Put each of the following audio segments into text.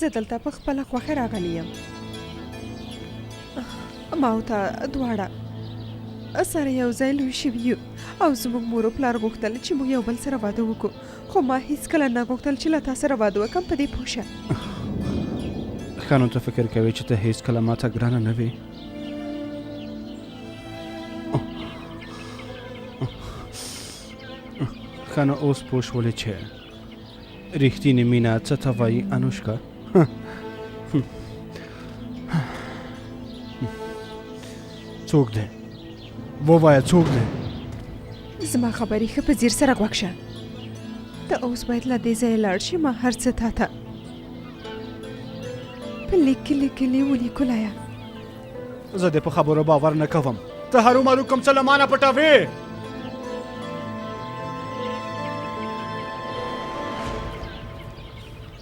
زه دلته په خپله خوښه راغلی یم. ما او ته دواړه سره یو ځای لوی شوي یو او زموږ مور و پلار غوښتل چې موږ یو بل سره واده وکړو، خو ما هیڅکله نه غوښتل چې له تا سره واده وکړم. په دې پوه شه. ښه نو ته فکر کوې چې ته هیڅکله ما ته ګرانه نه وې؟ ښه نو اوس پوه شولې چې رښتینې مینه څه ته وایي انوشکا؟ څوک دی؟ ووایه څوک دی؟ زما خبرې ښه په ځیر سره غوږ شه. ته اوس باید له دې ځایه لاړ شي. ما هر څه تا ته په لیکلي ولیکلایه. زه دې په خبرو باور نه کوم. ته هرومرو کوم څه له ما نه پټوې؟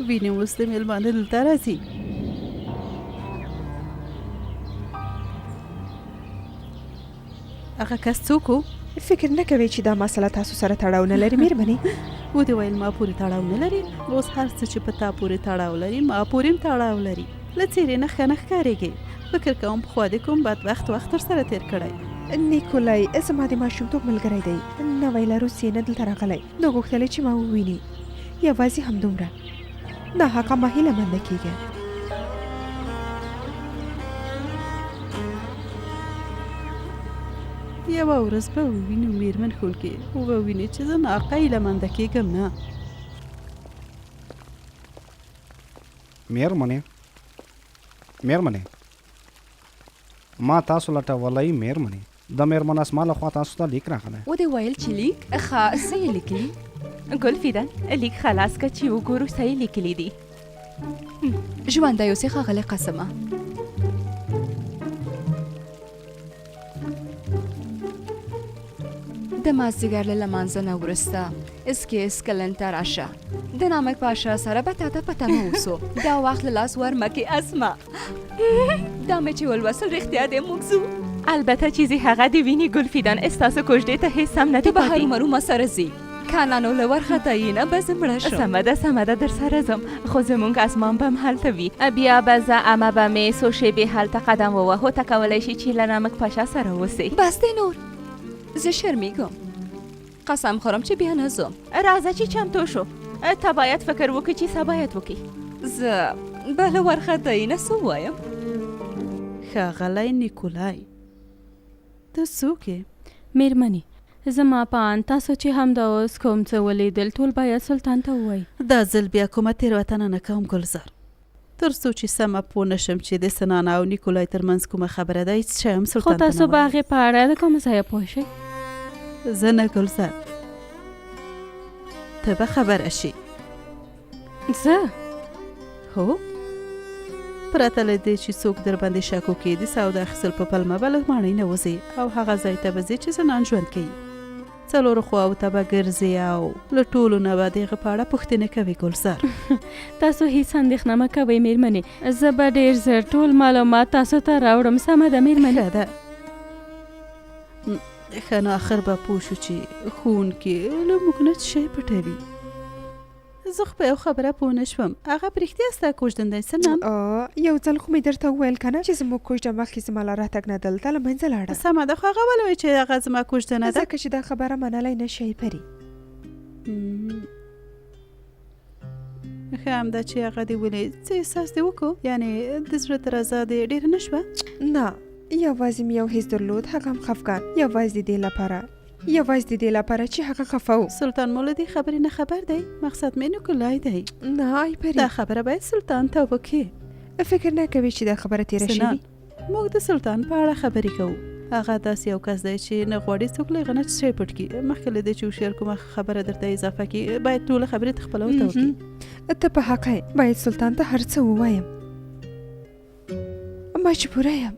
وینې اوس د میلمانه دلته راځي. هغه کس څوک و؟ فکر نه کوې چې دا مسله تاسو سره تړاو نه لري مېرمنې؟ ودې ویل ما پورې تړاو نه لري. اوس هر څه چې په تا پورې تړاو لري ما پورې هم تړاو لري. له څېرې نه ښه نه ښکارېږې. فکر کوم پخوا دې کوم بدبخت وخت ورسره تېر کړی. نیکولای زما د ماشومتوب ملګری دی. نوی له روسیې نه دلته راغلی، نو غوښتلی چې ما وویني. یوازې همدومره. ناحقه مه هیله منده کېږه. یوه ورځ به ووینو مېرمن ښوونکې، ووینې چې زه ناحقه هیله منده کېږم نه. مېرمنې ما تاسو لټولی. مېرمنې د مېرمن اسما لخوا تاسو ته لیک راغلی. ودې ویل چې لیک ښه څه یې لیکلي؟ ګلفیدن لیک خلاص که چې وګورو څه یې لیکلي دي. ژوندی اوسې ښاغلی قاسمه. د مازدیګر له لمانځه نه وروسته اسکیس کلن ته راشه. د نامک پاشا سره به تا ته په تمه اوسو. دا وخت له لاس ورمکې اسمه. دا مې چې ولوسل رښتیا دی موږ ځو. البته چیزی هغه دی ویني ګلفیدن استاسو کوژدې ته هیڅ هم نه دی پاتې. ته به هرومرو ما سره ځي. کانانو له ورختایي نه به زه مړه شم. سمه ده در سره ځم، خو زموږ اسمان به هم هلته وي. بیا به زه امه به مې څو شېبې هلته قدم ووهو. ته کولی شي چې له نامک پاشا سره اوسې. بس دی نور، زه شرمیږم. قسم خورم چې بیا نه ځم. راځه چې چمتو شو. ته باید فکر وکړې چې څه باید وکړې. زه به له ورختایي نه څه ووایم؟ ښاغلی نیکولای ته څوک یې؟ مېرمنې زما په ان تاسو چې همدا اوس کوم څه ولیدل ټول باید سلطان ته ووایي. دا ځل بیا کومه تېروتنه نه کوم ګلزار، تر څو چې سمه پوه نه شم چې د سنانا او نیکولای ترمنځ کومه خبره ده. هېڅ شی هم سلطان ته نه وایم. خو تاسو به هغې په اړه د کومه ځایه پوه شئ؟ زه نه ګلزار، ته به خبره شي. زه؟ هو، پرته له دې چې څوک در باندې شک وکړي د سودا اخیستل په پلمه به له ماڼۍ نه وځې او هغه ځای ته به ځې چې زنان ژوند کوي. څلورو خواو ته به ګرځې او له ټولو نه به د هغه په اړه پوښتنې کوې ګلزار. تاسو هیڅ اندېښنه مه کوئ مېرمنې، زه به ډېر ژر ټول معلومات تاسو ته راوړم. سمه ده مېرمنې؟ ښه ده. ښه نو آخر به پوه شو چې ښوونکي له موږ نه څه شی پټوي. زه خو په یو خبره پوه نه شوم، هغه په رښتیا ستا کوژدن دی سنم؟ یو ځل خو مې درته وویل که نه چې زموږ کوژده مخکې زما له راتګ نه دلته له منځه لاړه. سمه ده، خو هغه ولې وایي چې هغه زما کوژدنه ده؟ ځکه چې دا خبره منلی نه شي پري. ښه همدا چې هغه دې ولې څه احساس دې وکړو؟ یعنې د زړه درزا دې ډېره نه شوه؟ نه، یوازې مې یو حس درلود، هغه هم خفګان. یوازې د دې لپاره چې هغه خفه و. سلطان مو له دې خبرې نه خبر دی؟ مقصد مې نیکولای دی. نه ای پري، دا خبره باید سلطان ته وکړې. فکر نه کوي چې دا خبره تېره شوې؟ موږ د سلطان په اړه خبرې کوو. هغه داسې یو کس دی چې نه غواړي څوک له هغه نه څه شی پټ کړي. مخکې له دې چې هوښیار کومه خبره درته اضافه کړي باید ټوله خبرې ته خپله ورته وکړي. ته په حق یې، باید سلطان ته هر څه ووایم. مجبوره یم.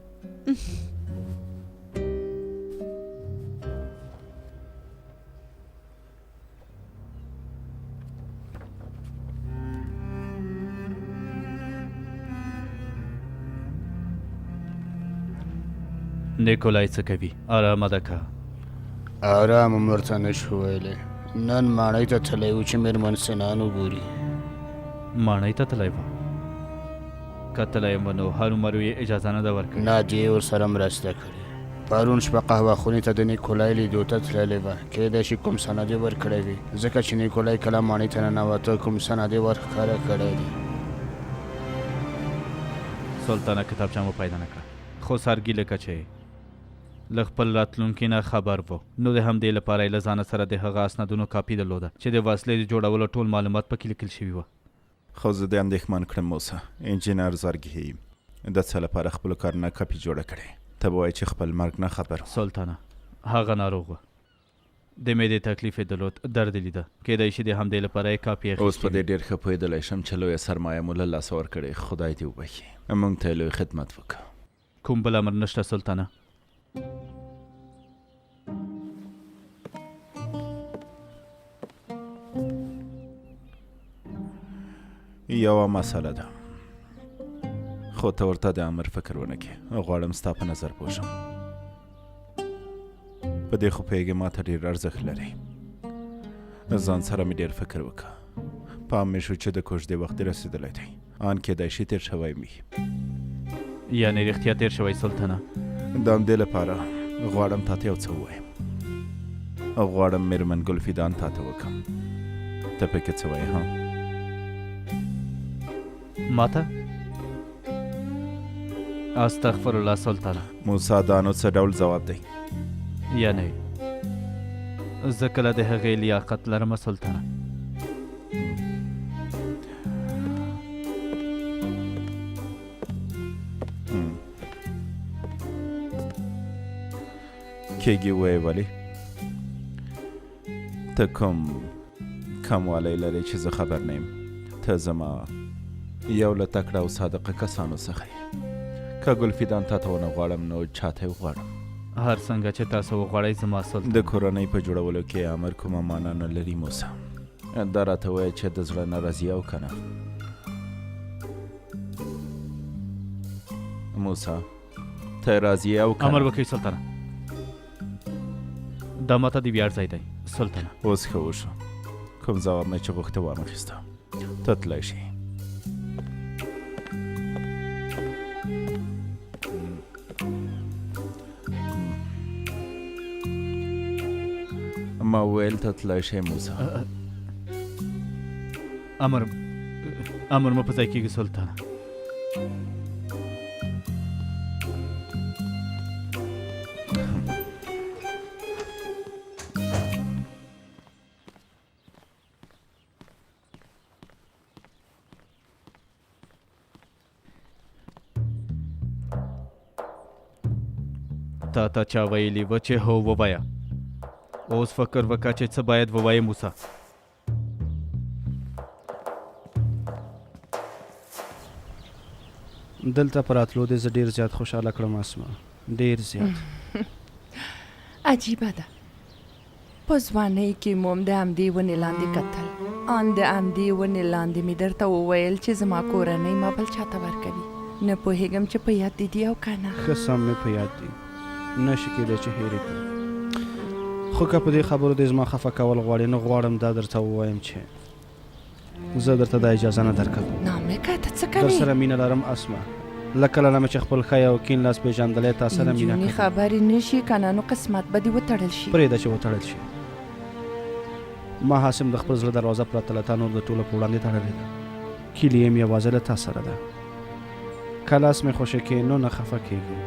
نیکولای څه کوي؟ آرامه ده که؟ آرام هم ورته نه شو ویلی. نن ماڼۍ ته تللی و چې مېرمن سنان وګوري. ماڼۍ ته تللی و؟ کتلی یم نو هرومرو یې اجازه نه ده ورکړې. نادیې ورسره مرسته کړې. پرون شپه قهوه خونې ته د نیکولای لیدو ته تللې وه. کیدای شي کوم سند یې ورکړی وي، ځکه چې نیکولای کله ماڼۍ ته ننوته کوم سند یې ورښکاره کړی دی. سلطانه کتابچه مو پیدا نه کړه، خو سرګي لکه چې له خپل راتلونکي نه خبر و، نو د همدې لپاره یې له ځانه سره د هغه اسنادونو کاپي درلوده چې د وسلې د جوړولو ټول معلومات پکې لیکل شوي وه. خو زه دې اندېښمن کړم موسی، انجینر زرګي د څه لپاره خپلو کارونه کاپي جوړه کړې؟ ته به وایې چې خپل مرګ نه خبر. سلطانه هغه ناروغ وه، د معدې تکلیف یې درلود، درد یې لیده، کیدای شي د همدې لپاره یې کاپي اخیستې. اوس په دې ډېر ښه پوهېدلی شم چې لویه سرمایه مو له لاسه ورکړې. خدای دې وبخي، موږ ته یې لوی خدمت وکړه. کوم بل امر نشته سلطانه؟ یوه مسله ده، خو ته ورته د امر فکر ونه کړې. غواړم ستا په نظر پوه شم. په دې خو پوهېږې ما ته ډېر ارزښت لري. ځان سره مې ډېر فکر وکړه. پام مې شو چې د کوژدې وخت رسېدلی دی، ان کیدای شي تېر شوی وي. یعنې رښتیا تېر شوی سلطانه؟ د همدې لپاره غواړم تا ته یو څه ووایم. غواړم مېرمن ګلفیدان تا ته وکړم. ته پکې څه وایې ها؟ ما ته؟ استغفر الله سلطانه. موسی دا نو څه ډول ځواب دی؟ یعنې زه کله د هغې لیاقت لرم سلطانه؟ کېږي وایې ولې؟ ته کوم کموالی لرې چې زه خبر نه یم؟ ته زما یو له تکړه او صادقه کسانو څخه یې. که ګلفیدان تا ته ونه غواړم نو چا ته یې وغواړم؟ هر څنګه چې تاسو وغواړئ زما سلطان. د کورنۍ په جوړولو کې امر کومه معنا نه لري موسی. دا راته وایه چې د زړه نه راضي او که نه؟ موسی ته راضي او که نه؟ امر وکړئ سلطانه. دا ماته د ویاړ ځای دی سلطانه. اوس ښه وشو، کوم ځواب مې چې غوښته وانخیسته. ته تللی شي. ما ویل ته تللی شي موسی. امر مو په ځای کېږي سلطانه. تا ته چا ویلي و چې هو ووایه؟ اوس فکر وکړه چې څه باید ووایې موسی. دلته په راتلو دې زه ډېر زیات خوشحاله کړم اسما، ډېر زیات. عجیبه ده، په ځوانۍ کې مو هم د همدې ونې لاندې کتل، ان د همدې ونې لاندې مې درته وویل چې زما کورنۍ ما بل چاته ورکوي. نه پوهېږم چې په یاد دې دي او که نه. ښه سم مې په یاد دي، نه شي کېدی چې هېرې کړم. خو که په دې خبرو دې زما خفه کول غواړې نو غواړم دا درته ووایم چې زه درته دا اجازه نه درکوم. نامکه ته څه کوې؟ در سره مینه لرم اسما، له کله نه مې چې خپل ښی او کین لاس پېژندلی تا سره مینه نجونې کوم. خبرې نه شي که نه نو قسمت به دې وتړل شي. پرېږده چې وتړل شي. ما حاسم د خپل زړه دروازه پرته له تا نور د ټولو په وړاندې تړلې ده. کیلي یم یوازې له تا سره ده. که لاس مې خوښه کې نو نه خفه کېږم.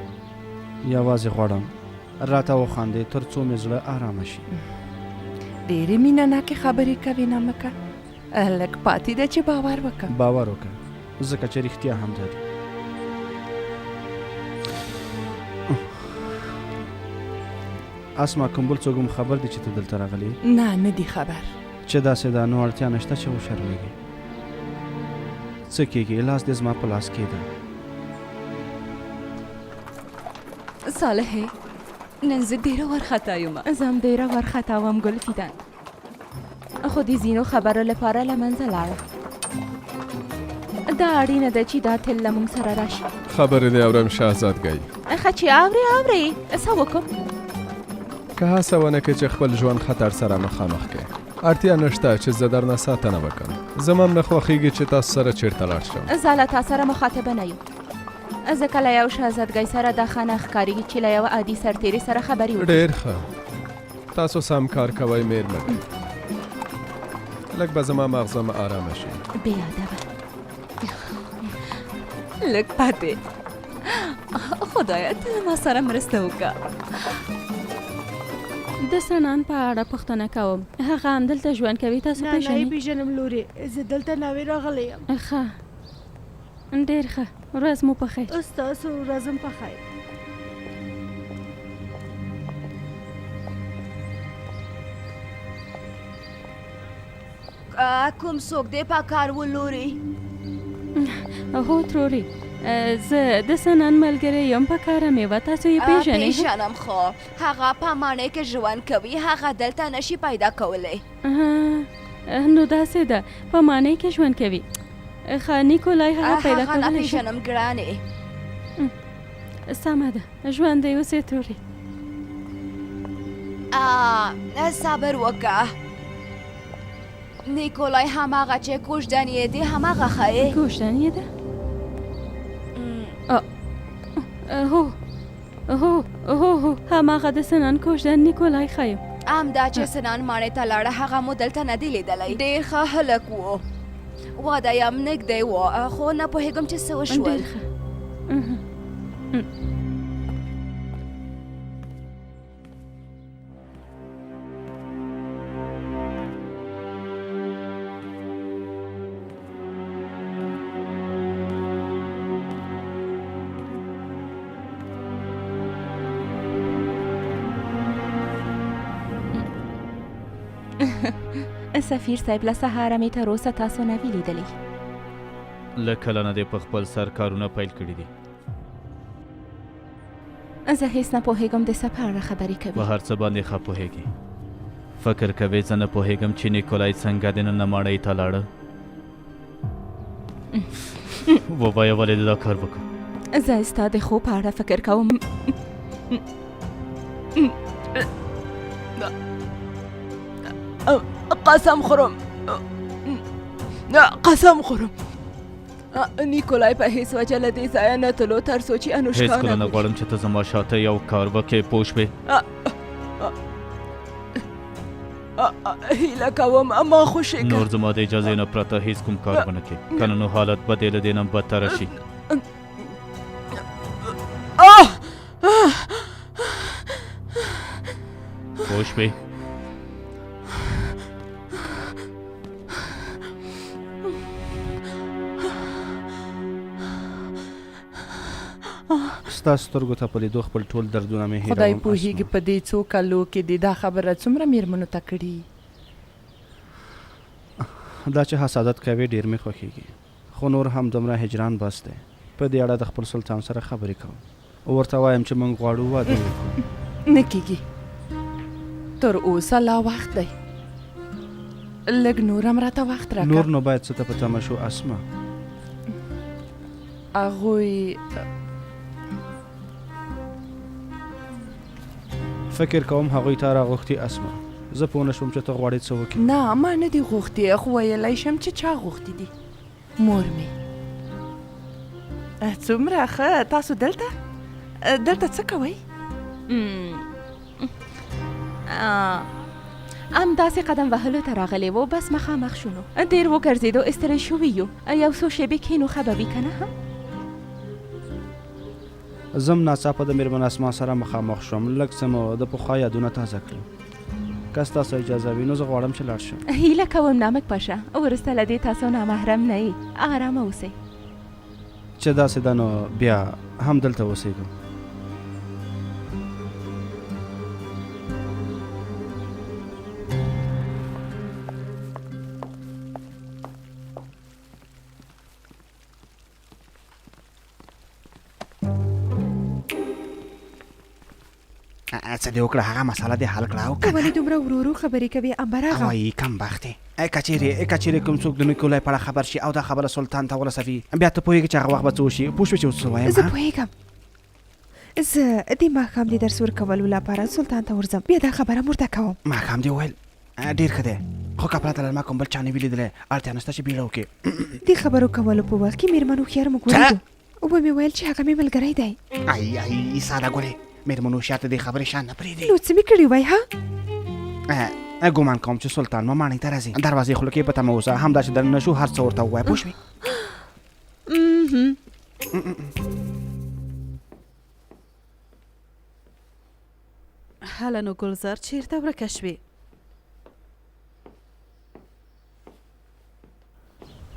یوازې غواړم راته وخاندې تر څو مې زړه آرامه شي. ډېرې مینه ناکې خبرې کوې نامکه. لږ پاتې ده چې باور وکړه. باور وکړه، ځکه چې رښتیا هم ده. اسما کوم بل څوک هم خبر دی چې ته دلته راغلی؟ نه نه دی خبر. چې داسې ده نو اړتیا نشته چې وشرمېږې. څه کېږي، لاس دې زما په لاس کې ده. صالحې نن زه ډېره وارخطا یم. زه هم ډېره وارخطا وم ګلفیدان، خو د ځینو خبرو لپاره له منځه لاړه. دا اړینه ده چې دا تل له موږ سره راشي. خبرې دې اورم شهزادګۍ. ښه چې اورې څه وکړم؟ که هڅه ونه کړې چې خپل ژوند خطر سره مخامخ کړې اړتیا نشته چې زه درنه ساتنه وکړم. زما هم نه خوښېږي چې تاسو سره چېرته لاړ شم. زه له تا سره مخاطبه نه یم. ځکه له یو شهزادګۍ سره دا ښه نه ښکارېږي چې له یو عادي سرتېري سره خبرې وکړي. ډېر ښه. تاسو سم کار کوئ مېرمنې. لږ به زما مغزه مې ارامه شي. بې ادبه. لږ پاتې. خدایه ته ما سره مرسته وکړه. د سنان په اړه پوښتنه کوم. هغه همدلته ژوند کوي، تاسو نه پیژنئ؟ نه پیژنم لورې، زه دلته نوې راغلی یم. ښه، ډېر ښه. ورځ مو په خیر. ستاسو ورځ هم په خیر. کوم څوک دی په کار و لورې؟ هو تروري، زه د سنان ملګری یم، په کاره مې وه. تاسو یې پیژنئ؟ پیژنم، خو هغه په ماڼۍ کې ژوند کوي، هغه دلته نشي پیدا کولی. نو داسې ده، په ماڼۍ کې ژوند کوي. ښه، نیکولای هغه پیدا هغه نه کولی شي؟ پیژنم ګرانې. سمه ده، ژوندی اوسې تروري. صبر وکړه. نیکولای هماغه چې کوژدن یې دی هماغه ښایي. کوژدن یې ده؟ هو هماغه د سنان کوژدن نیکولای ښایم. همدا چې سنان ماڼۍ ته لاړه، هغه مو دلته نه دی لیدلی. ډېر ښه هلک و، واده یم نږدې و، خو نه پوهېږم چې څه وشول. ډېر ښه. سفیر صاحب، له سهاره مې تر اوسه تاسو نه وي لیدلی. له کله نه دې په خپل سر کارونه پیل کړي دي. زه هیڅ نه پوهېږم د څه په اړه خبرې کوي. په هر څه باندې ښه پوهېږي. فکر کوې زه نه پوهېږم چې نیکولای څنګه دننه ماڼۍ ته لاړه؟ ووایه ولې دې دا کار وکړو؟ زه ستا د خوب په اړه فکر کوم. قسم خورم نیکولای په هیڅ وجه له دې ځایه نه تلو تر څو چې انوشکا هیڅ کله نه غواړم چې ته زما شاته یو کار وکړې، پوه شوې؟ هیله کوم ما خوشېږه. نور زما د اجازې نه پرته هیڅ کوم کار ونه کړې، کنه نو حالت به دې له دې نه بدتره شي. پوه شوې؟ ستا سترګو ته په لیدو خپل ټول دردونه مې هېروم. خدای پوهېږي په دې څو کالو کې دې دا خبره څومره مېرمنو ته کړي. دا چې حسادت کوي ډېر مې خوښېږي، خو نور هم دومره هجران بس دی. په دې اړه د خپل سلطان سره خبرې کوم، ورته وایم چې موږ غواړو واده وکړو. نه کېږي، تر اوسه لا وخت دی. لږ نور هم راته وخت راکړه. نور نو باید څه ته په تمه شو اسمه. هغوی فکر کوم هغوی ته راغوښتي اسمه. زه پوه نه شوم چې ته غواړې څه وکړې. نه، ما نه دي غوښتي، خو ویلی شم چې چا غوښتي دي. مور مې. څومره ښه. تاسو دلته څه کوئ؟ همداسې قدم وهلو ته راغلی و، بس مخامخ شونو. ډېر وګرځېدو، ستړی شوي یو. یو څو شېبې کښېنو، ښه به وي که نه؟ زم ناڅاپه د مېرمن اسما سره مخامخ شوم. لږ څه مو د پخوا یادونه تازه کړل. که ستاسو اجازه وي نو زه غواړم چې لاړ شم. هیله کوم نامک پاشه، وروسته له دې تاسو نامحرم نه یې. ارامه اوسئ. چې داسې ده نو بیا هم دلته اوسېږم. څه دې وکړه، هغه مسله دې حل کړه او ته ولې دومره ورو ورو خبرې کوې امبر آغا؟ وایي کم بخت دی. کچېرې کوم څوک د نیکولای په اړه خبر شي او دا خبره سلطان ته ورسوي، بیا ته پوهېږې چې هغه وخت به څه وشي. پوه شوې چې اوس څه وایم؟ زه پوهېږم. زه د ماښام د درس ورکولو لپاره سلطان ته ورځم، بیا دا خبره ورته کوم. ماښام دې وویل؟ ډېر ښه دی. خو که پرته له ما کوم بل چا نه وي لیدلی اړتیا نشته چې بیړه وکړې د خبرو کولو په وخت کې میرمن هوښیار موږ ولیدو وبه مې ویل چې هغه مې ملګری دی ای ساده ګلې میرمن هوښیار ته دې خبرې شان نه پرېږدي نو څه مې کړي وای ها ګمان کوم چې سلطان ما ماڼۍ ته راځي دروازې خوله کې په تمه اوسه همدا چې دننه شو هر څه ورته ووایه پوه شوې هله نو ګلزار چیرته ورکه شوې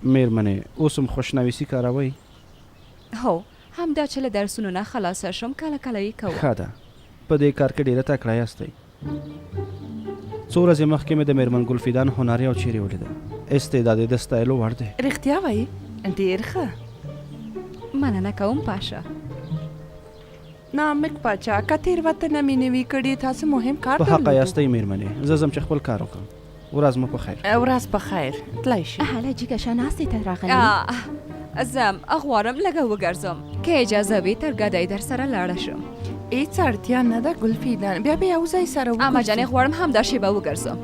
میرمنې اوس هم خوشنویسي کاروئ هو همدا چې له درسونو نه خلاصه شم کله کله یې کوم ښه ده په دې کار کې ډېره تکړه یاستئ څو ورځې مخکې مې د میرمن ګلفیدان هنري او چیرې ولیده استعداد یې د ستایلو وړ دی رښتیا وایي ډېر ښه مننه کوم پاشا نامک پاچا که تېروتنه مې نه وي کړې تاسو مهم کار په حقه یاستئ میرمنې زه ځم چې خپل کار وکړم ورځ مو په خیر ورځ په خیر تللی شي هله جګه شه ناستې ته راغلې زم غواړم لږه وګرځم که اجازه وي تر ګدۍ در سره لاړه شم هېڅ اړتیا نه ده ګلفیدان بیا به یو ځای سره اما جانې غواړم همدا شیبه وګرځم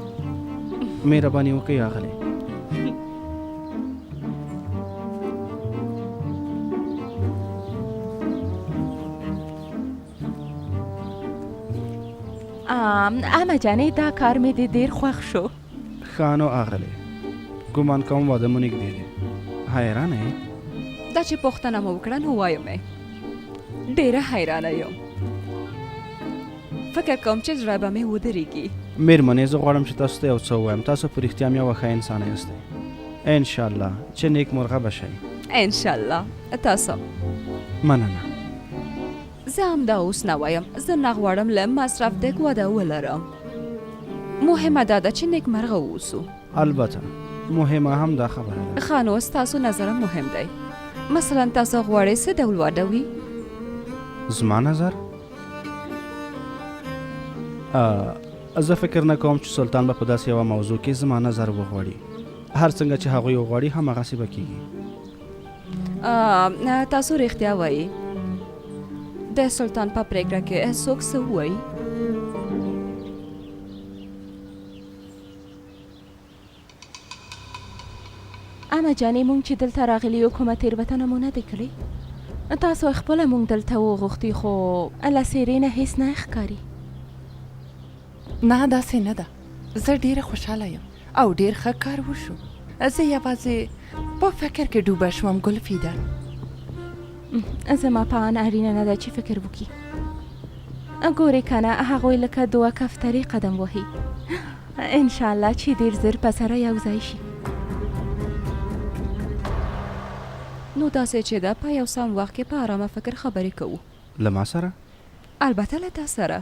مهرباني وکړئ اغلې اما جانې دا کار مې دې ډېر خوښ شو ښه نو اغلې ګمان کوم واده مو نږدې دی حیرانه یې دا چې پوښتنه مو وکړه نو وایم یې ډېره حیرانه یم فکر کوم چې زړه به مې ودرېږي میرمنې زه غواړم چې تاسو ته یو څه ووایم تاسو په رښتیا هم یوه ښه انسانه یاستئ انشاءالله چې نیک مرغه به شئ انشاءالله تاسو مننه زه همدا اوس نه وایم زه نه غواړم له مصرف ډک واده ولرم مهمه دا ده چې نیکمرغه واوسو البته مهمه هم دا خبره ده ښه نو ستاسو نظر مهم دی مثلا تاسو غواړئ څه ډول واده وي زما نظر زه فکر نه کوم چې سلطان به په داسې یوه موضوع کې زما نظر وغواړي هر څنګه چې هغوی وغواړي هماغسې به کېږي تاسو رښتیا وایي د سلطان په پرېکړه کې څوک څه ووایي اما جانې مونږ چې دلته راغلي یو کومه تېروتنه مو نه دی کړې تاسو خپله مونږ دلته وغوښتي خو له څېرې نه هېڅ نه ښکاري نه داسې نه ده زه ډېره خوشحاله یم او ډېر ښه کار وشو زه یوازې په فکر کې ډوبه شوم ګلفیدان زما په ان اړینه نه ده چې فکر وکړي ګورې که نه هغوی لکه دوه کفترې قدم وهي انشاءالله چې ډېر زر په سره یو ځای شي نو داسې چې ده په یو سم وخت کې په ارامه فکر خبرې کوو له ما سره البته له تا سره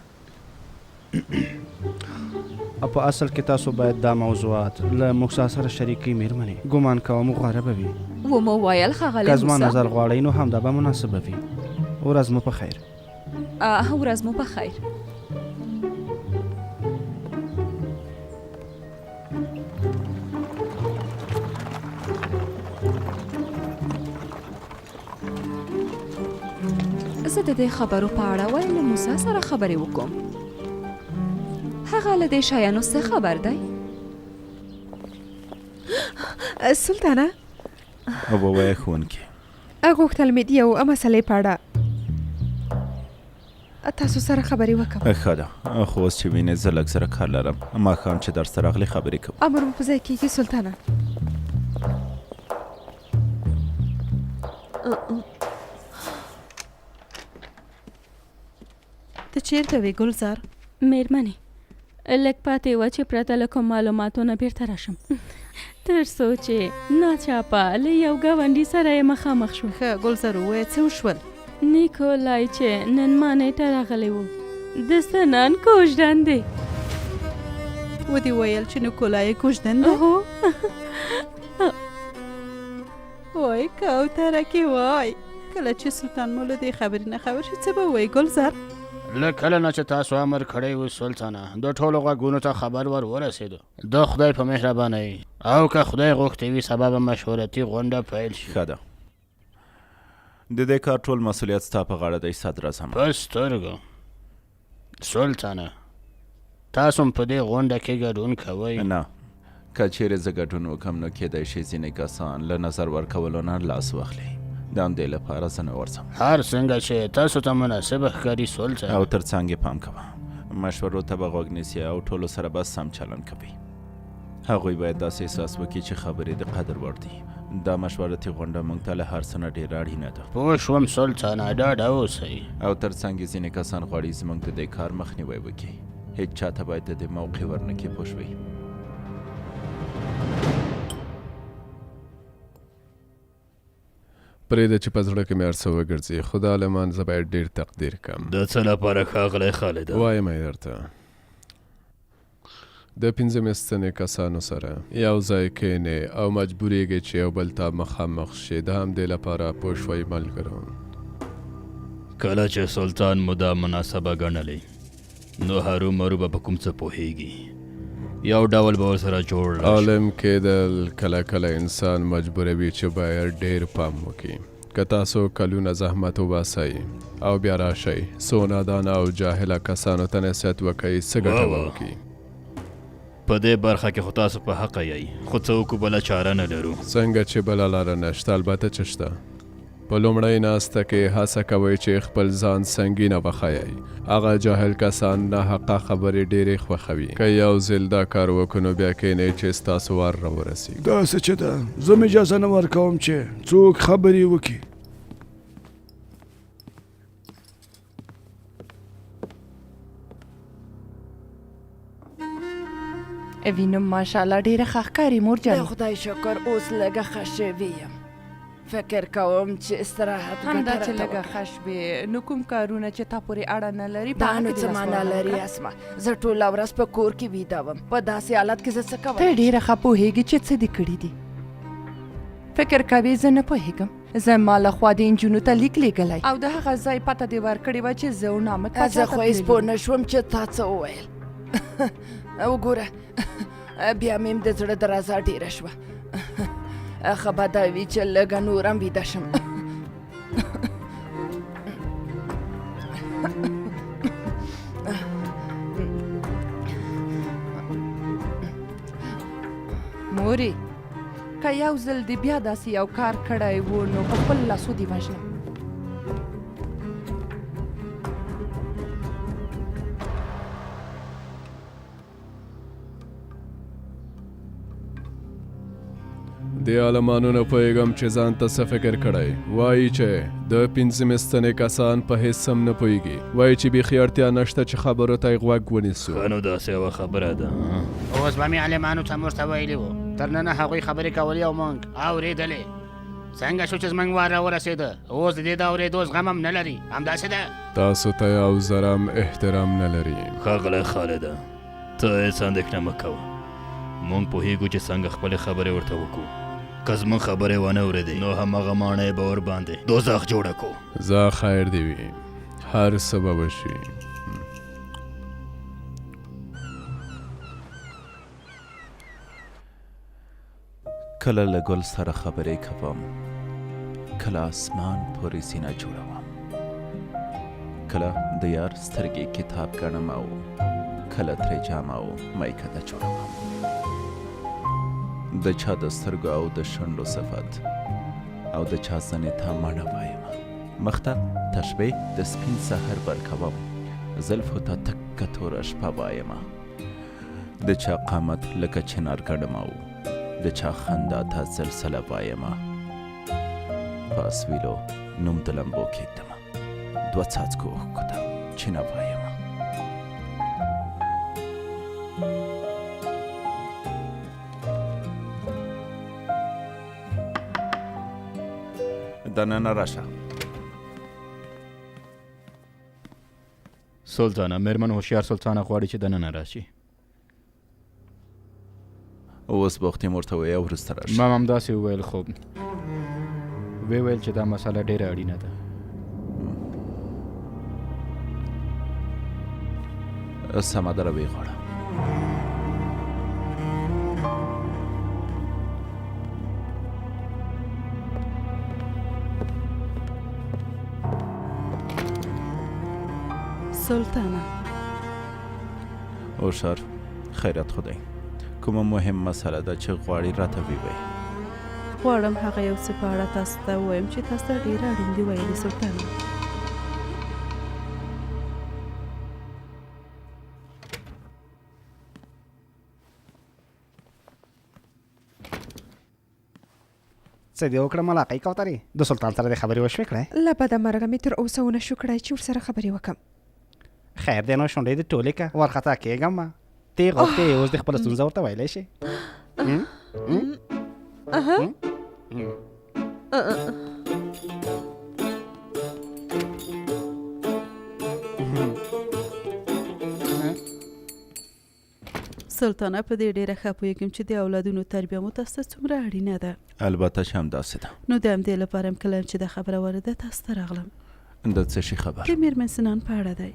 په اصل کې تاسو باید دا موضوعات له موږ سره شریکي میرمنې ګمان کوم غوره به وي ومو ویل ښاغلی که زما نظر غواړئ نو همدا به مناسبه وي ورځ مو په خیر ورځ مو په خیر زه د دې خبرو په اړه ولې له موسی سره خبرې وکړم هغه له دې شیانو څه خبر دی سلطانه ووایه ښوونکې غوښتل مې د یو مسلې په اړه تاسو سره خبرې وکړم ښه ده خو اوس چې وینې زه لږ سره کار لرم ماښام چې درس ته راغلې خبرې کوو امر مو په ځای کېږي سلطانه ته چیرته وې ګلزار میرمنې لږ پاتې وه چې پرته له کوم معلوماتو نه بیرته راشم تر څو چې ناچاپه له یو ګاونډي سره یې مخامخ شو ښه ګلزار ووایه څه وشول نیکولای چې نن مانۍ ته راغلی و د څه نن کوژدن دی ودې ویل چې نیکولای کوژدن دی هو وای کوتره کې وای کله چې سلطان مو له دې خبرې نه خبر شي څه به وایي ګلزار له کله نه چې تاسو امر کړی و سلطانه د ټولو غوږونو ته خبر ورسېدو د خدای په مهربانۍ او که خدای غوښتې وي سبا به مشورتي غونډه پیل شي ښه ده د دې کار ټول مسؤلیت ستا په غاړه دی صدراعظم په سترګو سلطانه تاسو هم په دې غونډه کې ګډون کوئ نه که چیرې زه ګډون وکړم نو کیدای شي ځینې کسان له نظر ورکولو نه لاس واخلي. د همدې لپاره زه نه ورځم. هر څنګه چې تاسو ته مناسبه ښکاري سلطان. او تر څنګ یې پام کوه، مشورو ته به غوږ نیسي او ټولو سره به سم چلند کوي. هغوی باید داسې احساس وکړي چې خبرې د قدر وړ دي. دا مشورتي غونډه موږ ته له هر څه نه ډېره اړینه ده. پوه شوم سلطانه، ډاډه اوسئ. او تر څنګ یې ځینې کسان غواړي زموږ د دې کار مخنیوی وکړي. هیڅ چاته باید د دې موقع ورنکړي، پوه شوئ. پرېږده چې په زړه کې مې هر څه وګرځي، خو دا عالمان زه باید ډېر تقدیر کړم. د څه لپاره ښاغلی خالده؟ وایم یې درته، د 15 ستنې کسانو سره یو ځای کښېنې او مجبورېږې چې یو بل ته مخامخ شي. د همدې لپاره پوه شوئ ملګرو. کله چې سلطان مو دا مناسبه ګڼلې نو هرومرو به په کوم څه پوهېږي، یو ډول به ورسره جوړ راشي. عالم کېدل کله کله انسان مجبوروي چې باید ډېر پام وکړي. که تاسو کلونه زحمت وباسئ او بیا راشئ څو نادانه او جاهله کسانو ته نصیحت وکړئ، څه ګټه به وکړي؟ په دې برخه کې خو تاسو په حقه یئ، خو څه وکړو بله چاره نه لرو. څنګه چې بله لاره نشته، البته چې شته. په لومړۍ ناسته کې هڅه کوئ چې خپل ځان سنګینه وښایئ. هغه جاهل کسان ناحقه خبرې ډېرې خوښوي. که یو ځل دا کار وکړو نو بیا کښېنئ چې ستاسو وار راورسېږي. داسې چې ده زه م اجازه نه ورکوم چې څوک خبرې وکړي. وینم ماشاءالله ډېره ښه ښکاري مور جان. د خدای شکر اوس لږه ښه شوې یم. فکر کوم چې استراحت همدا ګټه چې راته لږه وکړي. ښه شوې نو کوم کارونه چې تا پورې اړه نه لري دا نو څه معنا لري اسمه، زه ټوله ورځ په کور کې ویده وم. په داسې حالت کې زه څه کوم؟ ته ډېره ښه پوهېږي چې څه دې کړي دي. فکر کوې زه نه پوهېږم. زما له خوا د نجونو ته لیک لیږلی او د هغه ځای پته دې ورکړې وه چې زه و نامک زه خو هېڅ پوه نه شوم چې تا څه وویل. وګوره بیا مې د زړه درزه ډېره شوه. ښه به دا وي چې لږه نور هم ویده شم. مورې که یو ځل دې بیا داسې یو کار کړی و نو په خپل لاسو دې وژنم. دې عالمانو نه پوهېږم چې ځان ته څه فکر کړی. وایي چې د 15 ستنې کسان په هېڅ هم نه پوهېږي. وایي چې بیخي اړتیا نشته چې خبرو ته یې غوږ ونیسو. ښه نو داسې یوه خبره ده. اوس به مې عالمانو ته موږ ته ویلي وو، تر ننه هغوی خبرې کولې او موږ اورېدلې. څنګه شو چې زموږ وار راورسېده، اوس د دې د اورېدو زغم هم نه لري. همداسې ده. تاسو ته یو ذره هم احترام نه لري. ښاغلی خالده، ته هېڅ اندېښنه مه کوه. موږ پوهېږو چې څنګه خپلې خبرې ورته وکړو. که زموږ خبرې ونه اورېدې نو هماغه ماڼۍ به ورباندې دوزخ جوړه کړو. زه خیر دې وي، هر څه به وشي. کله له ګل سره خبرې کوم، کله اسمان پورې سینه جوړوم، کله د یار سترګې کتاب ګڼم او کله ترې جامه او میکده جوړوم. د چا د سترګو او د شونډو صفت او د چا زنې ته مڼه وایم. مخ ته تشبیه د سپین سحر ورکوم، زلفو ته تکه توره شپه وایم. د چا قامت لکه چنار ګڼم او د چا خندا ته زلزله وایم. په اسویلو نوم د لمبو کښېږدم، دوه څاڅکو اوښکو ته چینه وایم. دننه راشه. سلطانه، مېرمن هوښیار سلطانه غواړي چې دننه راشي. اوس به وختي ورته ووایې او وروسته راشي. ما همداسې وویل، خو ویې ویل چې دا مسله ډېره اړینه ده. سمه ده، روی غواړه. سلطانه هوښیار، خیرت خدای. کومه مهم مسله ده چې غواړي راته ووایي؟ غواړم هغه یو څه په اړه تاسو ته ووایم چې تاسو ته ډېر اړین دي ویلي سلطانه. څه دې وکړه ملاقۍ کوترې؟ د سلطان سره دې خبرې وشوې کړې؟ له بده مرغه مې تر اوسه ونه شو کړی چې ورسره خبرې وکړم. خیر دی نو شونډې دې ټولې که وارخطا کېږم ما ته غوښتې اوس دې خپله ستونزه ورته ویلی شي. سلطانه په دې ډېره ښه پوهېږم چې د اولادونو تربیه مو تاسو ته څومره اړینه ده. البته چې همداسې ده. نو د همدې لپاره هم کله چې دا خبره وارده تاسو ته راغلم. د څه شي خبر؟ د میرمن سنان په اړه دی.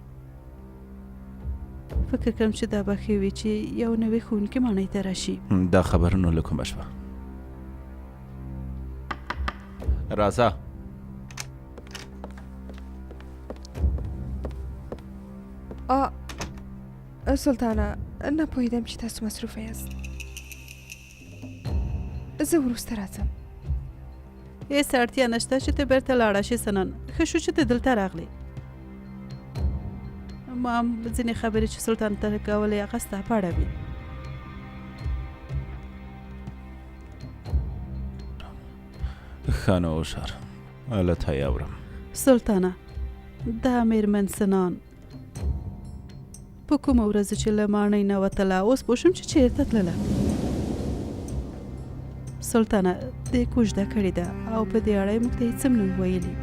فکر کوم چې دا به ښه وي چې یو نوی ښوونکی ماڼۍ ته راشي. دا خبرونه له کومه شوه؟ راځه. سلطانه نه پوهېدم چې تاسو مصروفه یاست. زه وروسته راځم. هېڅ اړتیا نشته چې ته بیرته لاړه شې سنان. ښه شو چې ته دلته راغلې. ما هم ځینې خبرې چې سلطان ته کولې هغه ستا په اړه وي. ښه نو هوښیار له تا یې اورم. سلطانه دا میرمن سنان په کومه ورځ چې له ماڼۍ نه وتله اوس پوه شوم چې چېرته تلله. سلطانه دې کوژده کړې ده او په دې اړه یې موږ ته هېڅ هم نه ویلي.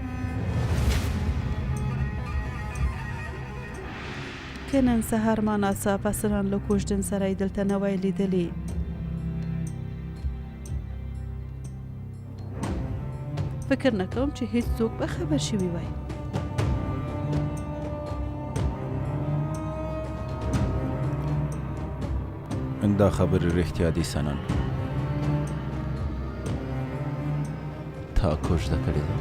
که نن سهار ما ناڅاپه سنان له کوژدن سره یې دلته نه وای لیدلې فکر نه کوم چې هېڅوک به خبر شوي وای. دا خبرې رښتیا دي سنن؟ تا کوژده کړې ده؟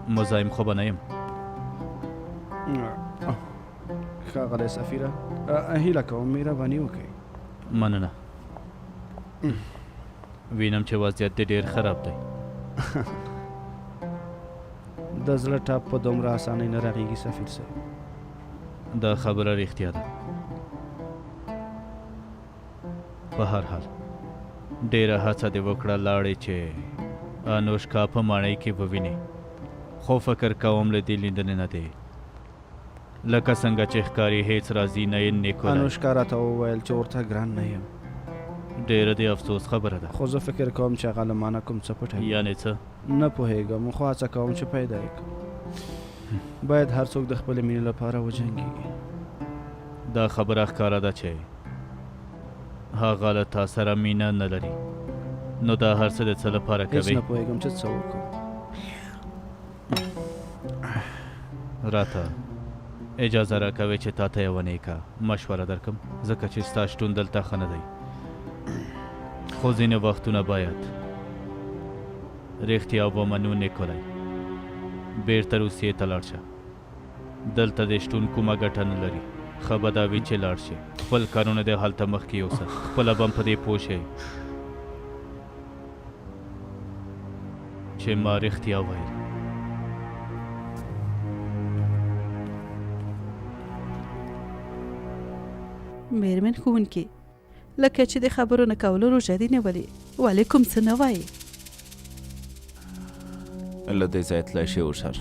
مزاحم خو به نه یم. ښاغلی سفیره هیله کوم مهرباني وکړئ. مننه. وینم چې وضعیت دې ډېر خراب دی. د زړه ټاپ په دومره اسانۍ نه رغېږي سفیر صاحب. دا خبره رښتیا ده. په هر حال ډېره هڅه دې وکړه لاړې چې انوشکا په ماڼۍ کې ووینې، خو فکر کوم له دې لیدنې نه دی لکه څنګه چې ښکاري هېڅ راځي نه یې نیکولای. انوشکا راته وویل چې ورته ګران نه یم. ډېره د افسوس خبره ده. خو زه فکر کوم چې هغه له ما نه کوم څه پټوي. یعنې څه؟ نه پوهېږم خو هڅه کوم چې پیدا یې کړم. باید هر څوک د خپلې مینې لپاره وجنګېږي. دا خبره ښکاره ده چې هغه له تا سره مینه نه لري. نو دا هر څه د څه لپاره کوي؟ هېڅ نه پوهېږم چې څه وکړم. راته اجازه راکوي چې تا ته یوه نیکه مشوره درکړم، ځکه چې ستا شتون دلته ښه نه دی. خو ځینې وختونه باید رښتیا ومنو نیکولای. بیرته روسیې ته لاړ شه. دلته د شتون کومه ګټه نه لري. ښه به دا وي چې لاړ شي. خپل کارونه دې هلته مخکې یوسه. خپله به هم په دې پوه شئ چې ما رښتیا ویل. میرمن ښوونکې لکه چې د خبرو نه کولو روژه دې نیولې ولې کوم څه نه وایې؟ له دې ځایه تللی شي هوښیار.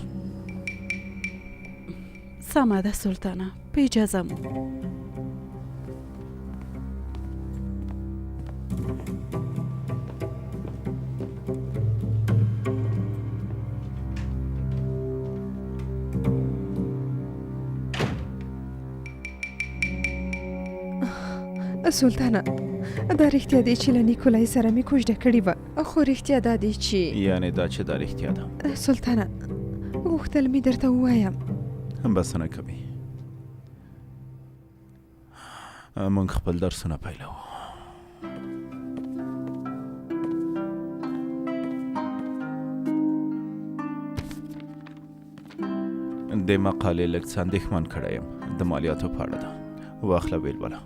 سمه ده سلطانه په اجازه مو. سلطانه دا رښتیا دی چې له نیکولای سره مې کوژده کړې وه، خو رښتیا دا دی چې یعنې دا چې دا رښتیا ده؟ سلطانه غوښتل مې درته ووایم. بس نه کوي. موږ خپل درسونه پیلوو. د مقالې لږ څه اندېښمن کړی یم، د مالیاتو په اړه ده. واخله ویلوله.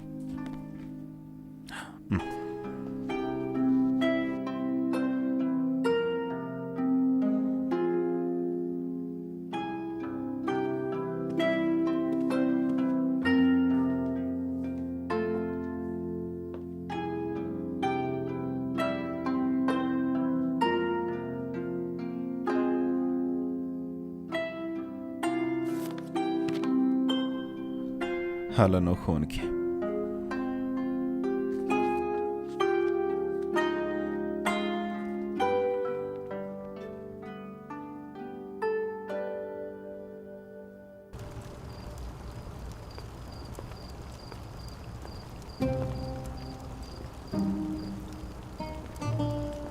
حالا نو ښوونکي،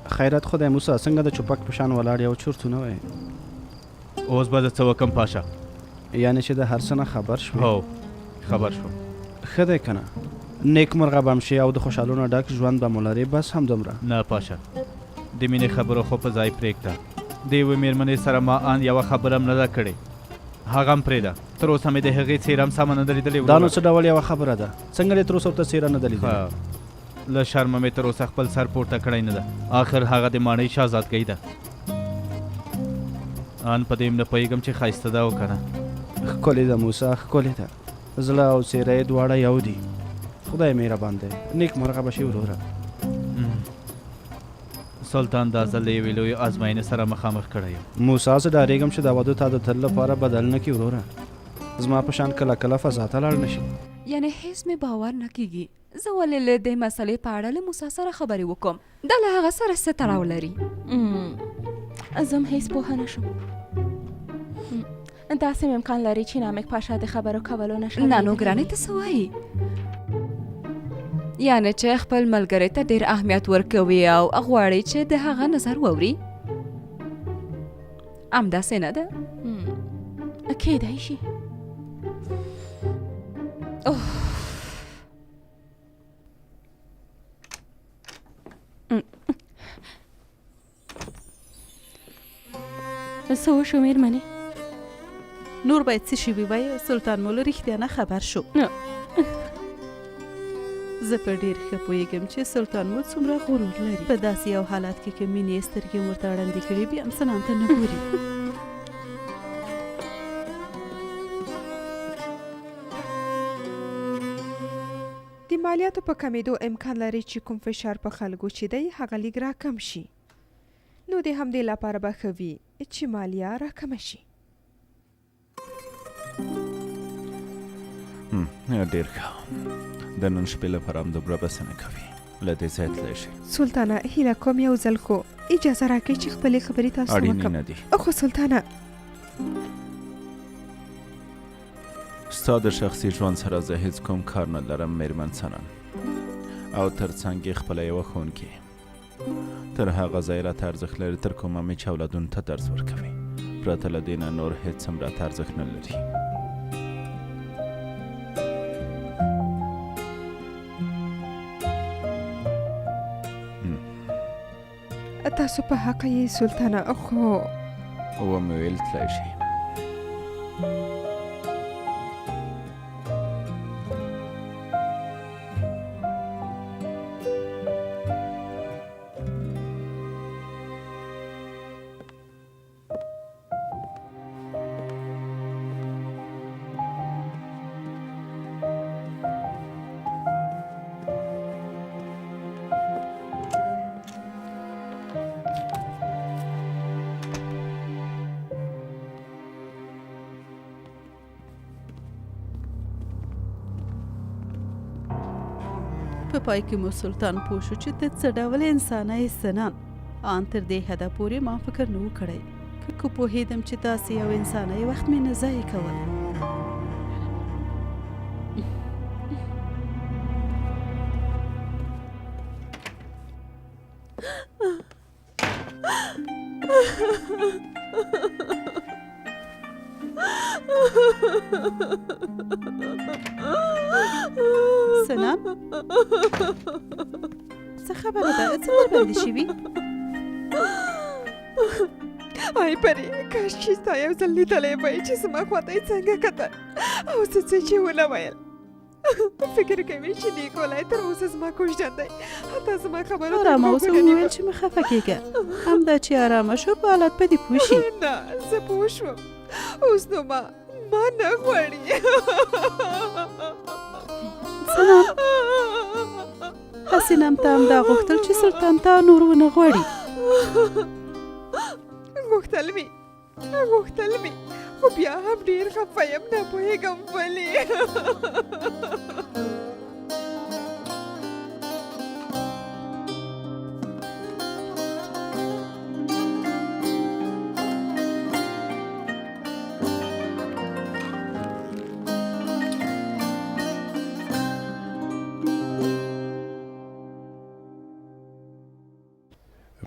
خیرت خدای موسی څنګه د چوپک په شان ولاړ یو چورتونه وای؟ اوس به زه څه وکم پاشا؟ یعنی چې د هر څه نه خبر شوې؟ هو خبر شوم. ښه دی که نه؟ نیک مرغه به هم شي او د خوشحالونو ډک ژوند به مو لرې، بس همدومره. نه پاشا، د مینې خبرو خو په ځای پرېږده. د یوې مېرمنې سره ما ان یوه خبره هم نه ده کړې، هغه هم پرېږده. تر اوسه مې د هغې څېره هم سمه نه ده لیدلې. دا نو څه ډول یوه خبره ده؟ څنګه دې تر اوسه ورته څېره نه ده لیدلې؟ له شرمه مې تر اوسه خپل سر پورته کړی نه ده. آخر هغه د ماڼۍ شهزادګۍ ده. ان په دې هم نه پوهېږم چې ښایسته ده او که نه. ښکلې ده موسی، ښکلې ده. زړه او څېره یې دواړه یو دي. خدای مهربان دی، نیک مرغه به شي وروره. سلطان دا ځل له یوې لویې ازموینې سره مخامخ کړی یم. موسی زه ډارېږم چې دا واده تا د تل لپاره بدل نه کړي وروره. زما په شان کله کله فضا ته لاړ نه شي. یعنې هیڅ مې باور نه کیږي. زه ولې له دې مسلې په اړه له موسی سره خبرې وکړم؟ دا له هغه سره څه تړاو لري؟ زه هم هیڅ پوهه نه شم. داسې امکان لري چې نامک پاشا د خبرو کولو نشه. نه نو ګرانې ته څه وایي؟ یعنې چې خپل ملګري ته ډېر اهمیت ورکوي او غواړي چې د هغه نظر واوري؟ همداسې نه ده؟ کیدای شي. څه وشو مېرمنې؟ نور باید څه شي ووایي؟ سلطان مو له رښتیا نه خبر شو. زه په ډېر ښه پوهېږم چې سلطان مو څومره غرور لري. په داسې یو حالت کې که مینې یې سترګې ورته ړندې کړي بیا هم سنان ته نه ګوري. د مالیاتو په کمیدو امکان لري چې کوم فشار په خلکو چې دی هغه لیږ راکم شي. نو د همدې لپاره به ښه وي چې مالیه راکمه شي. ډېر ښه. د نن شپې لپاره هم دومره بسه نه کوي، له دې ځایه تللی شي. سلطانه هیله کوم یو ځل خو اجازه راکړئ چې خپلې خبرې تاسو ته وکړم. اړینې نه دي. خو سلطانه ستا د شخصي ژوند سره زه هیڅ کوم کار نه لرم مېرمن سنن، او تر څنګ یې خپله یوه ښوونکې. تر هغه ځای راته ارزښت لري تر کومه مې چې اولادونو ته درس ورکوي. پرته له دې نه نور هیڅ هم راته ارزښت نه لري. تاسو په حق یې سلطانه، خو ومې ویل تللی شي. په پای کې مو سلطان پوه شو چې ته څه ډول انسانه یې سنان. ان تر دې حده پورې ما فکر نه و کړی. که پوهېدم چې داسې یو انسانه یې وخت مې نه ضایع کول. سنان څه خبره ده؟ څه درباندې شوي؟ آی پري کاش چې ستا یو ځل لیدلی وای چې زما خواته یې څنګه کتل او څه چې ونه ویل. فکر کوي چې نیکولای تر اوسه زما کوژدن دی، حتی زما خبرو ته ارامه اوسه وویل چې مه خفه کېږه. همدا چې ارامه شو په حالت به دې پوه شي. نه زه پوه شوم، اوس نو ما نه غواړي. سلام حسینم ته همدا غوښتل چې سلطان ته نور ونه غواړي. غوښتل مې خو بیا هم ډېر خفه یم، نه پوهېږم ولې.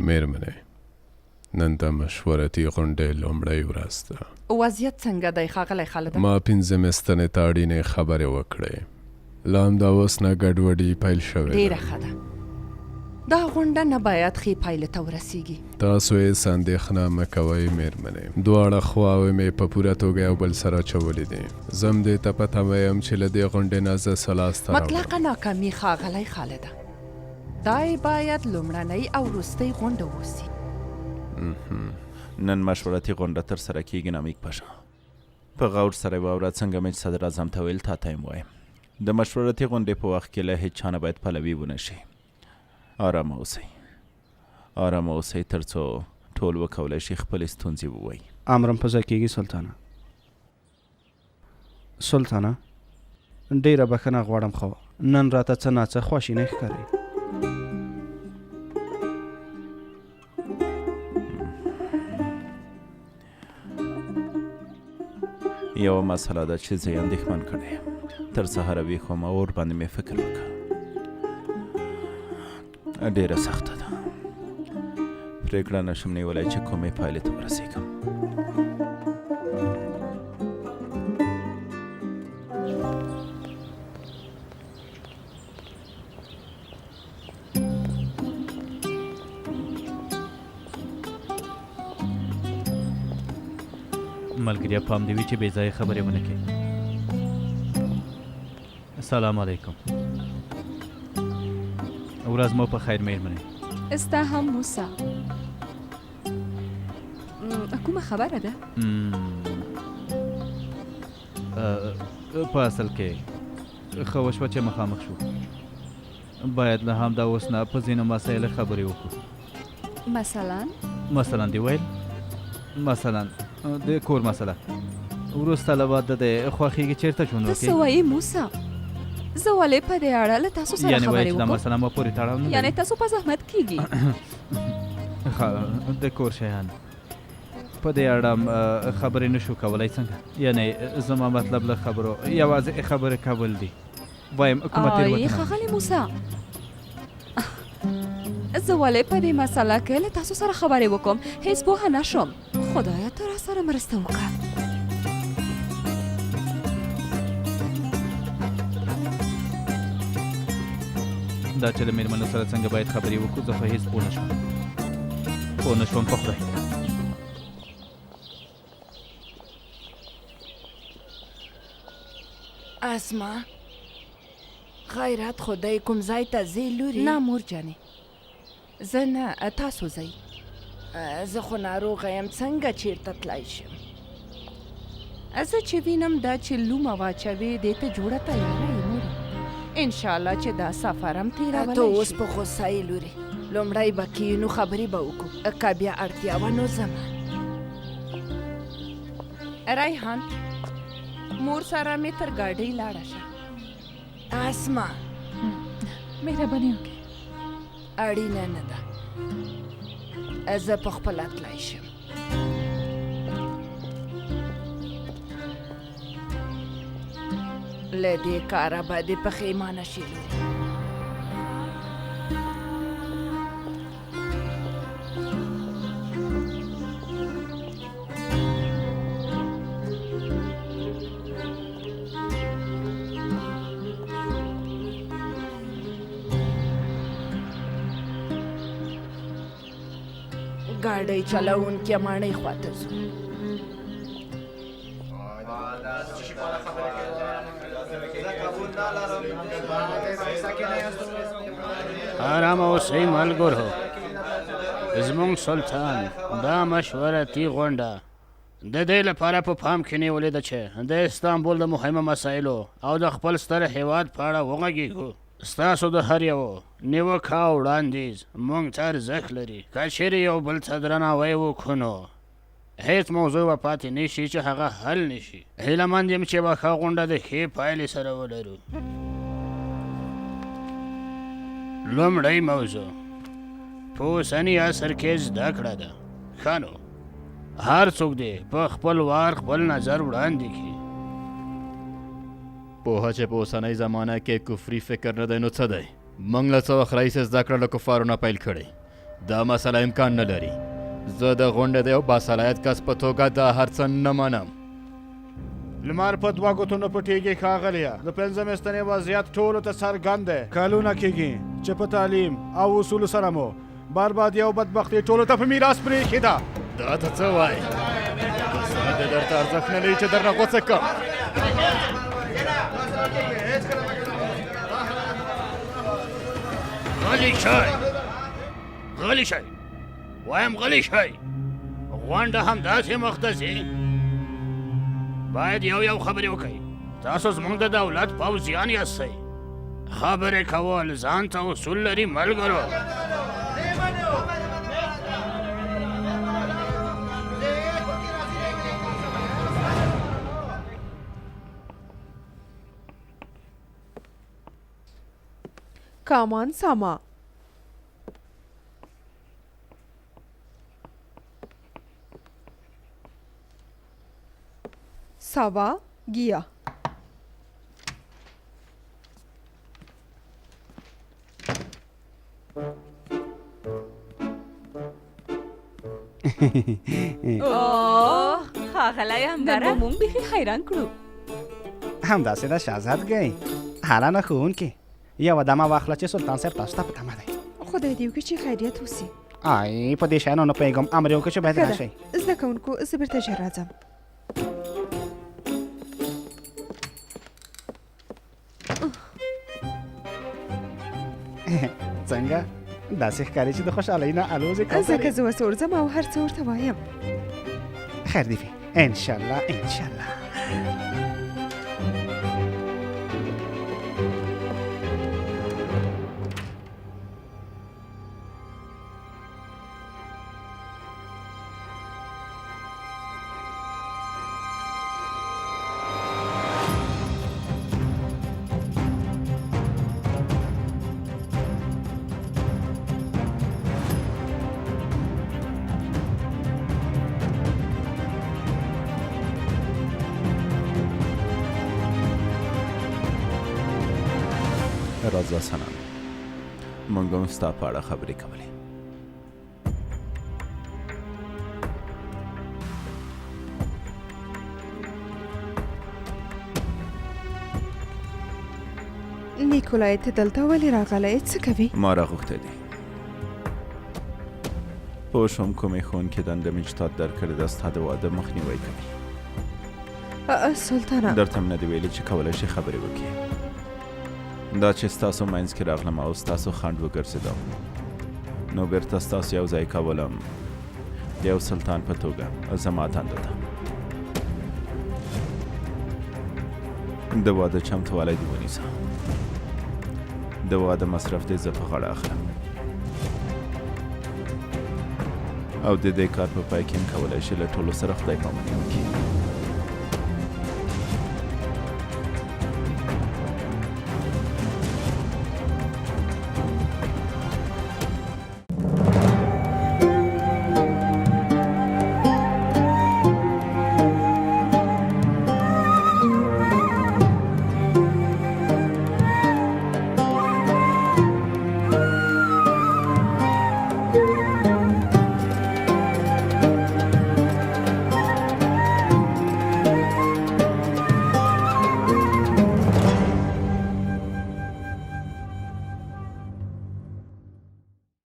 میرمنې، نن د مشورتي غونډې لومړۍ ورځ ده. وضعیت څنګه دی ښاغلی خالده؟ ما 5 میاشتې ته اړینې خبرې وکړې. لا همدا اوس نه ګډوډي پیل شوې ده. ډېره ښه ده. دا غونډه نه باید ښې پایلې ته ورسیږي. تاسو هېڅ اندېښنه مه کوئ میرمنې. دواړه خواوې مې په پوره توګه یو بل سره اچولې دي. زه هم دې ته پته وایم چې له دې غونډې نه زه څه لاسته راوړم. مطلقه ناکامي ښاغلی خالده. دا باید لومړنۍ او وروستۍ غونډه اوسي. نن مشورتي غونډه تر سره کېږي نامیک پاشا. په غور سره واوره څنګه مې صدر اعظم ته ویل تا ته یې وایم د مشورتي غونډې په وخت کې له هېڅ چا نه باید پلوي ونه شي. آرامه اوسئ تر څو ټول وکولی شي خپلې ستونزې ووایي. امرم په ځای کېږي سلطانه ډېره بښنه غواړم، خو نن راته څه ناڅه خواشینی ښکاري. یوه مسله ده چې زه یې اندېښمن کړی یم. تر سهاره ویښ وم او ور باندې مې فکر وکړ. ډېره سخته ده. پرېکړه نشم نیولی چې کومې پایلې ته ورسېږم. ملګریا پام دې وي چې بې ځایه خبرې ونه کړې. السلام علیکم. ورځ مو په خیر میرمنې. ستا هم موسی. کومه خبره ده؟ په اصل کې ښه وشوه چې مخامخ شو. باید له همدا اوس نه په ځینو مسایلو خبرې وکړو. مثلا دې ویل مثلا د کور مسله وروسته له واده د خوښېږي چېرته ژوند وکړي. ته څه وایې موسی؟ زه ولې په دې اړه له تاسو سره یعنې خبرې وایي چې دا وکړم؟ مسله ما پورې تړاو نه لري. یعنې تاسو په زحمت کېږي. د کور شیان په دې اړه خبرې نشو کولی. څنګه یعنې زما مطلب له خبرو یوازې خبرې کول دي. وایم کومه تېروتنه؟ ښاغلی موسی، زه ولې په دې مسله کې له تاسو سره خبرې وکړم؟ هېڅ پوهه نه شوم. خدایه ته را سره مرسته وکړه. دا چې له مېرمنو سره څنګه باید خبرې وکړو زه خو هېڅ پوه نه شوم په خدای. اسما غیرت خدای کوم ځای ته ځې لورې؟ نه مور جانې، زه نه، تاسو ځئ. زه خو ناروغه یم، څنګه چیرته تلای شم؟ زه چې وینم دا چې لومه واچوې دې ته جوړه تیاره یې مورې. انشاءالله چې دا سفر هم تېرولی شي. ته اوس په غوسه یې لورې. لومړی به کښېنو خبرې به وکړو، که بیا اړتیا وه نو ځمه. ریحان مور سره مې تر ګاډۍ لاړه شه. اسما مهرباني وکړئ. اړینه نه ده، زه په خپله تلای شم. له دې کاره به دې پښیمانه شي لورې. ګاډۍ چلوونکي ماڼۍ خواته ځو. آرامه اوسئ ملګرو. زموږ سلطان دا مشورتي غونډه د دې لپاره په پام کې نیولې ده چې د استانبول د مهمو مسایلو او د خپل ستر هیواد په اړه وغږیږو. ستاسو د هر یو نیوکه او وړاندیز موږ ته ارزښت لري. که چیرې یو بل ته درناوی وکړو نو هیڅ موضوع به پاتې نه شي چې هغه حل نه شي. هیله مند یم چې به ښه غونډه د ښې پایلې سره ولرو. لومړی موضوع په اوسني عصر کې زده کړه ده. ښه نو هر څوک دی په خپل وار خپل نظر وړاندې کړي. پوهه چې په اوسنۍ زمانه کې کفري فکر نه دی نو څه دی؟ موږ له څه وخت راهیسې زده کړه له کفارو نه پیل کړې. دا مسله امکان نه لري. زه د غونډې د یو باصلاحیت کس په توګه دا هر څه نه منم. لمر په دوه ګوتو نه پټېږي ښاغلیه. د پنځمې ستنې وضعیت ټولو ته څرګند دی. کلونه کېږي چې په تعلیم او اصولو سره مو بربادي او بدبختي ټولو ته په میراث پرېښې ده. دا ته څه وایې؟ زه د درته ارزښت نه لري چې درنه غوڅه کړم. غلی شئ، غلی شئ، وایم غلی شئ. غونډه همداسې مخ ته ځي. باید یو خبرې وکړئ. تاسو زموږ د دولت پوځیان یاستئ. خبرې کول ځان ته اصول لري ملګرو. کامان ساما ساوا گیا. اوه ښاغلی همدره مونږ بیخي حیران کړو. همداسې ده شهزادګۍ. حالانه ښوونکي یوه دمه واخله چې سلطان صاحب تاسو ته په تمه دی. خدای دې وکړي چې خیریت وسي. آی په دې شیانو نه پوهېږم. امر یې وکړه چې باید ښه راشئ. ده زده کوونکو زه بېرته ژر راځم. څنګه داسې ښکاري چې د خوشحالۍ نه الوزې کوم ځکه زه اوس ورځم او هر څه ورته وایم. خیر دې وي انشاءالله انشاءالله. راځه سنم موږ هم ستا په اړه خبرې کولې. نیکولای ته دلته ولې راغلی؟ څه کوي؟ ما راغوښتی دی. پوه شوم کومې ښوونکې دنده مې چې تا درکړې ده ستا د واده مخنیوی کوي. سلطانه درته مې نه دي ویلي چې کولی شي خبرې وکړي. دا چې ستاسو منځ کې راغلم او ستاسو خنډ وګرځېدم نو بیرته ستاسو یو ځای کولم د یو سلطان په توګه زما دنده ده. د واده چمتووالی دې ونیسه. د واده مصرف دې زه په غاړه اخلم او د دې کار په پای کې هم کولی شي له ټولو سره خدای پاماني وکړي.